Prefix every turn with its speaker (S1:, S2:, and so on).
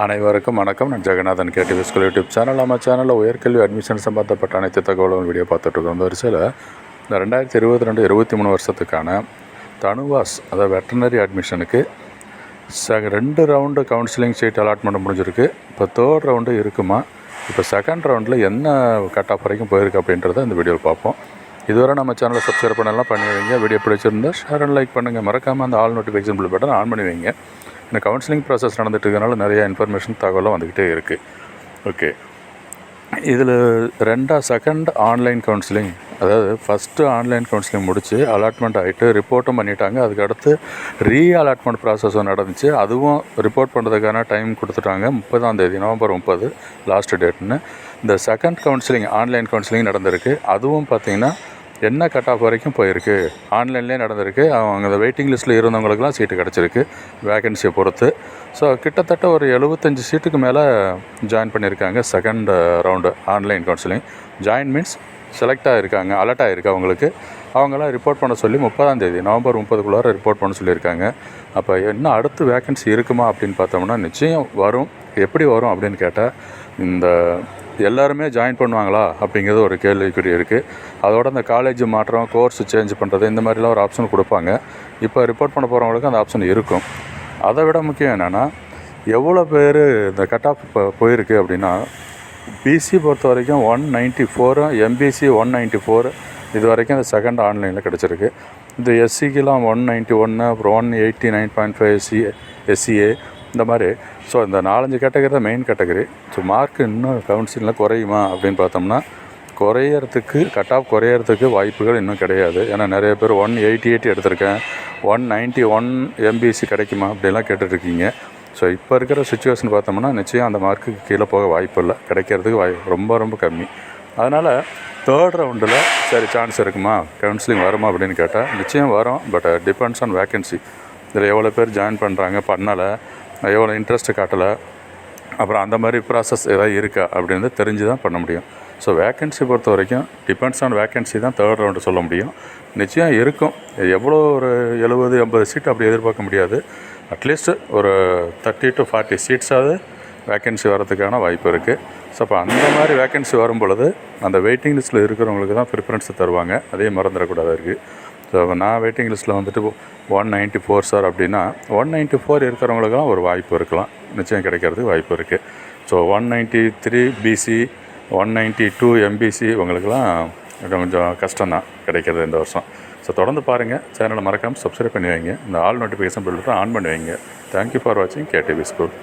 S1: அனைவருக்கும் வணக்கம். நான் Jeganathan KTV school YouTube channel. நம்ம சேனலில் உயர்கல்வி அட்மிஷன் சம்பந்தப்பட்ட அனைத்து தகவலும் வீடியோ பார்த்துட்ருக்கோம். இந்த வரிசையில் இந்த 2022-23 வருஷத்துக்கான தனுவாஸ் அதாவது வெட்டனரி அட்மிஷனுக்கு 2 ரவுண்டு கவுன்சிலிங் சீட் அலாட்மெண்ட் முடிஞ்சிருக்கு. இப்போ 3rd ரவுண்டு இருக்குமா, இப்போ 2nd ரவுண்டில் என்ன கட் ஆஃப் வரைக்கும் போயிருக்கு அப்படின்றத இந்த வீடியோவில் பார்ப்போம். இதுவரை நம்ம சேனலை சப்ஸ்கிரைப் பண்ணலாம் பண்ணி வைங்க. வீடியோ பிடிச்சிருந்தா ஷேர் அண்ட் லைக் பண்ணுங்கள். மறக்காமல் அந்த all notification bill button on பண்ணி வைங்க. இந்த கவுன்சிலிங் ப்ராசஸ் நடந்துட்டு இருக்கனால நிறைய இன்ஃபர்மேஷன் தகவலும் வந்துக்கிட்டே இருக்குது. ஓகே, இதில் 2nd ஆன்லைன் கவுன்சிலிங், அதாவது ஃபஸ்ட்டு ஆன்லைன் கவுன்சிலிங் முடித்து அலாட்மெண்ட் ஆகிட்டு ரிப்போர்ட்டும் பண்ணிட்டாங்க. அதுக்கடுத்து ரீஅலாட்மெண்ட் ப்ராசஸும் நடந்துச்சு. அதுவும் ரிப்போர்ட் பண்ணுறதுக்கான டைம் கொடுத்துட்டாங்க. 30ஆம் தேதி நவம்பர் 30 லாஸ்ட் டேட்னு. இந்த 2nd கவுன்சிலிங் ஆன்லைன் கவுன்சிலிங் நடந்திருக்கு. அதுவும் பார்த்திங்கன்னா என்ன கட் ஆஃப் வரைக்கும் போயிருக்கு, ஆன்லைன்லேயே நடந்திருக்கு. அவங்க அந்த வெயிட்டிங் லிஸ்ட்டில் இருந்தவங்களுக்குலாம் சீட்டு கிடச்சிருக்கு வேகன்சியை பொறுத்து. ஸோ கிட்டத்தட்ட ஒரு 75 சீட்டுக்கு மேலே ஜாயின் பண்ணியிருக்காங்க 2nd round online counselling. Join means select ஆகிருக்காங்க, அலர்ட் ஆகிருக்கு அவங்களுக்கு. அவங்களாம் ரிப்போர்ட் பண்ண சொல்லி 30ஆம் தேதி நவம்பர் 30க்குள்ளார ரிப்போர்ட் பண்ண சொல்லியிருக்காங்க. அப்போ இன்னும் அடுத்து வேகன்சி இருக்குமா அப்படின்னு பார்த்தோம்னா நிச்சயம் வரும். எப்படி வரும் அப்படின்னு கேட்டால், இந்த எல்லாருமே ஜாயின் பண்ணுவாங்களா அப்படிங்கிறது ஒரு கேள்விக்குறி இருக்குது. அதோட இந்த காலேஜ் மாற்றம், கோர்ஸ் சேஞ்ச் பண்ணுறது, இந்த மாதிரிலாம் ஒரு ஆப்ஷன் கொடுப்பாங்க. இப்போ ரிப்போர்ட் பண்ண போகிறவங்களுக்கு அந்த ஆப்ஷன் இருக்கும். அதை விட முக்கியம் என்னென்னா, எவ்வளோ பேர் இந்த கட் ஆஃப் இப்போ போயிருக்கு அப்படின்னா, பிசி பொறுத்த வரைக்கும் 194, எம்பிசி 194 இது வரைக்கும் இந்த 2nd ஆன்லைனில் கிடச்சிருக்கு. இந்த எஸ்சிக்கெலாம் 191, அப்புறம் 189.5 எஸ்சிஏ இந்த மாதிரி. ஸோ இந்த 4-5 கேட்டகரி தான் மெயின் கேட்டகரி. ஸோ மார்க் இன்னும் கவுன்சிலில் குறையுமா அப்படின்னு பார்த்தோம்னா, குறையறதுக்கு கட் ஆஃப் குறையறதுக்கு வாய்ப்புகள் இன்னும் கிடையாது. ஏன்னா நிறைய பேர் 188 எடுத்திருக்கேன், 191 எம்பிசி கிடைக்குமா அப்படிலாம் கேட்டுட்ருக்கீங்க. ஸோ இப்போ இருக்கிற சுச்சுவேஷன் பார்த்தோம்னா நிச்சயம் அந்த மார்க்குக்கு கீழே போக வாய்ப்பு இல்லை, கிடைக்கிறதுக்கு ரொம்ப ரொம்ப கம்மி. அதனால் 3rd ரவுண்டில் சரி சான்ஸ் இருக்குமா, கவுன்சிலிங் வருமா அப்படின்னு கேட்டால் நிச்சயம் வரும். But depends on vacancy. இதில் எவ்வளோ பேர் ஜாயின் பண்ணுறாங்க, பண்ணலை, எவ்வளோ இன்ட்ரெஸ்ட்டு காட்டலை, அப்புறம் அந்த மாதிரி ப்ராசஸ் ஏதாவது இருக்கா அப்படின்னு தெரிஞ்சு தான் பண்ண முடியும். ஸோ வேக்கன்சி பொறுத்த வரைக்கும் டிபெண்ட்ஸ் ஆன் வேக்கன்சி தான் 3rd ரவுண்டு சொல்ல முடியும். நிச்சயம் இருக்கும். எவ்வளோ ஒரு 70-80 சீட் அப்படி எதிர்பார்க்க முடியாது. அட்லீஸ்ட் ஒரு 30 to 40 சீட்ஸாவது வேக்கன்சி வரதுக்கான வாய்ப்பு இருக்குது. ஸோ அப்போ அந்த மாதிரி வேக்கன்சி வரும் பொழுது அந்த வெயிட்டிங் லிஸ்ட்டில் இருக்கிறவங்களுக்கு தான் ப்ரிஃபரன்ஸ் தருவாங்க. அதே மறந்துடக்கூடாது இருக்குது. ஸோ நான் வெயிட்டிங் லிஸ்ட்டில் வந்துட்டு 194 சார் அப்படின்னா 194 இருக்கிறவங்களுக்கெல்லாம் ஒரு வாய்ப்பு இருக்கலாம், நிச்சயம் கிடைக்கிறதுக்கு வாய்ப்பு இருக்குது. ஸோ 193 பிசி, 192 எம்பிசி இவங்களுக்கெல்லாம் கொஞ்சம் கஷ்டம்தான் கிடைக்கிறது இந்த வருஷம். ஸோ தொடர்ந்து பாருங்கள். சேனலை மறக்காமல் சப்ஸ்கிரைப் பண்ணி வைங்க. இந்த ஆல் நோட்டிஃபிகேஷன் பில் ஆன் பண்ணி வைங்க. தேங்க்யூ ஃபார் வாட்சிங் KTV ஸ்கூல்.